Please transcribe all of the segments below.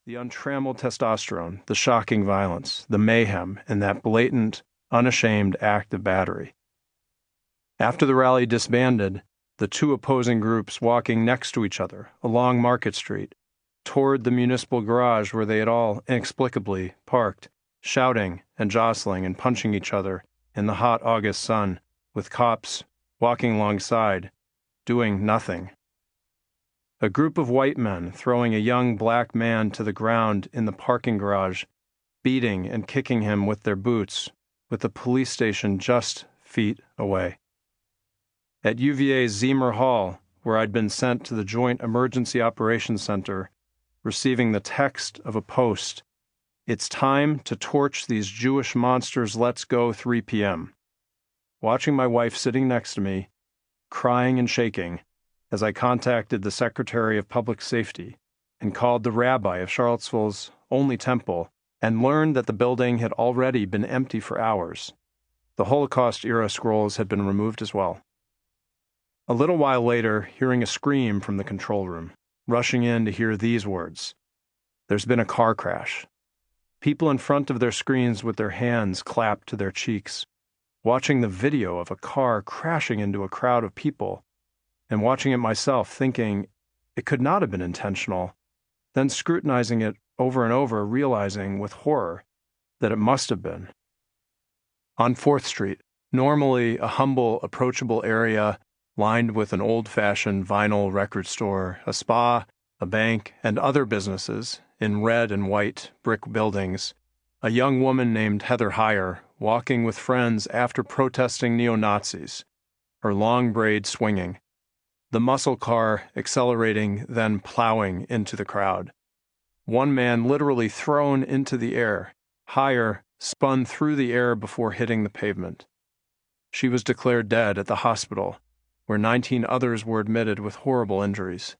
The untrammeled testosterone, the shocking violence, the mayhem, and that blatant, unashamed act of battery. After the rally disbanded, the two opposing groups walking next to each other along Market Street toward the municipal garage where they had all inexplicably parked, shouting and jostling and punching each other in the hot August sun, with cops walking alongside, doing nothing. A group of white men throwing a young black man to the ground in the parking garage, beating and kicking him with their boots, with the police station just feet away. At UVA's Zemer Hall, where I'd been sent to the Joint Emergency Operations Center, receiving the text of a post, "It's time to torch these Jewish monsters, let's go 3 p.m. Watching my wife sitting next to me, crying and shaking, as I contacted the Secretary of Public Safety and called the rabbi of Charlottesville's only temple and learned that the building had already been empty for hours. The Holocaust-era scrolls had been removed as well. A little while later, hearing a scream from the control room, rushing in to hear these words: "There's been a car crash." People in front of their screens with their hands clapped to their cheeks, watching the video of a car crashing into a crowd of people, and watching it myself, thinking it could not have been intentional, then scrutinizing it over and over, realizing with horror that it must have been. On 4th Street, normally a humble, approachable area lined with an old-fashioned vinyl record store, a spa, a bank, and other businesses in red and white brick buildings, a young woman named Heather Heyer walking with friends after protesting neo-Nazis, her long braid swinging, the muscle car accelerating, then plowing into the crowd. One man literally thrown into the air, Heyer spun through the air before hitting the pavement. She was declared dead at the hospital, where 19 others were admitted with horrible injuries.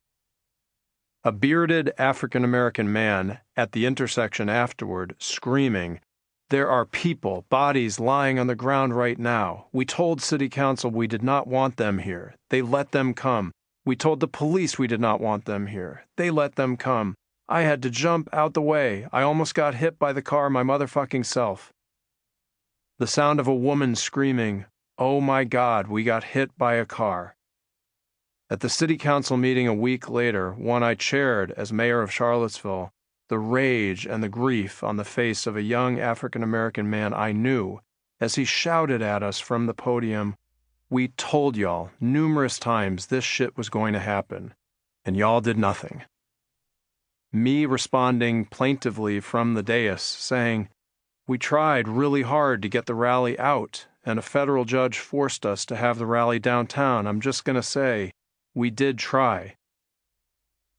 A bearded African-American man at the intersection afterward, screaming, "There are people, bodies lying on the ground right now. We told City Council we did not want them here. They let them come. We told the police we did not want them here. They let them come. I had to jump out the way. I almost got hit by the car my motherfucking self." The sound of a woman screaming, "Oh my God, we got hit by a car." At the City Council meeting a week later, one I chaired as mayor of Charlottesville, the rage and the grief on the face of a young African-American man I knew as he shouted at us from the podium, "We told y'all numerous times this shit was going to happen, and y'all did nothing." Me responding plaintively from the dais, saying, "We tried really hard to get the rally out, and a federal judge forced us to have the rally downtown. I'm just going to say, we did try."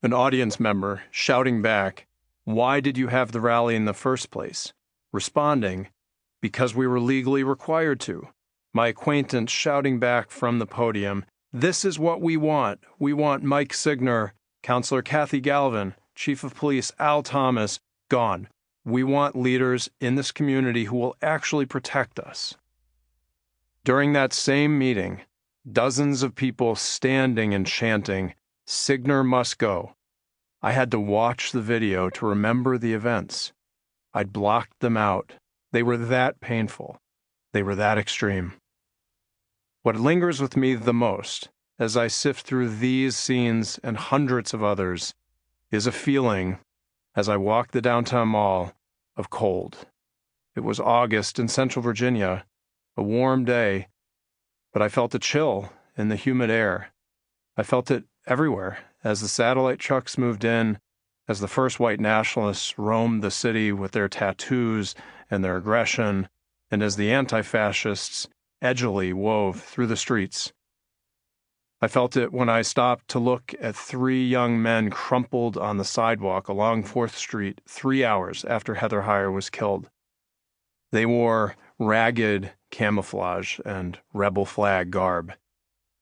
An audience member shouting back, "Why did you have the rally in the first place?" Responding, "Because we were legally required to." My acquaintance shouting back from the podium, "This is what we want. We want Mike Signer, Counselor Kathy Galvin, Chief of Police Al Thomas, gone. We want leaders in this community who will actually protect us." During that same meeting, dozens of people standing and chanting, "Signer must go." I had to watch the video to remember the events. I'd blocked them out. They were that painful. They were that extreme. What lingers with me the most, as I sift through these scenes and hundreds of others, is a feeling, as I walk the downtown mall, of cold. It was August in Central Virginia, a warm day, but I felt a chill in the humid air. I felt it everywhere as the satellite trucks moved in, as the first white nationalists roamed the city with their tattoos and their aggression, and as the anti-fascists edgily wove through the streets. I felt it when I stopped to look at 3 young men crumpled on the sidewalk along 4th Street 3 hours after Heather Heyer was killed. They wore ragged camouflage and rebel flag garb.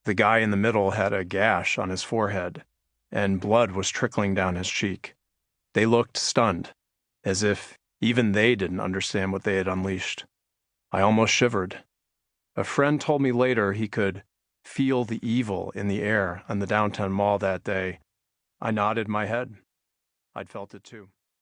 The guy in the middle had a gash on his forehead, and blood was trickling down his cheek. They looked stunned, as if even they didn't understand what they had unleashed. I almost shivered. A friend told me later he could feel the evil in the air on the downtown mall that day. I nodded my head. I'd felt it too.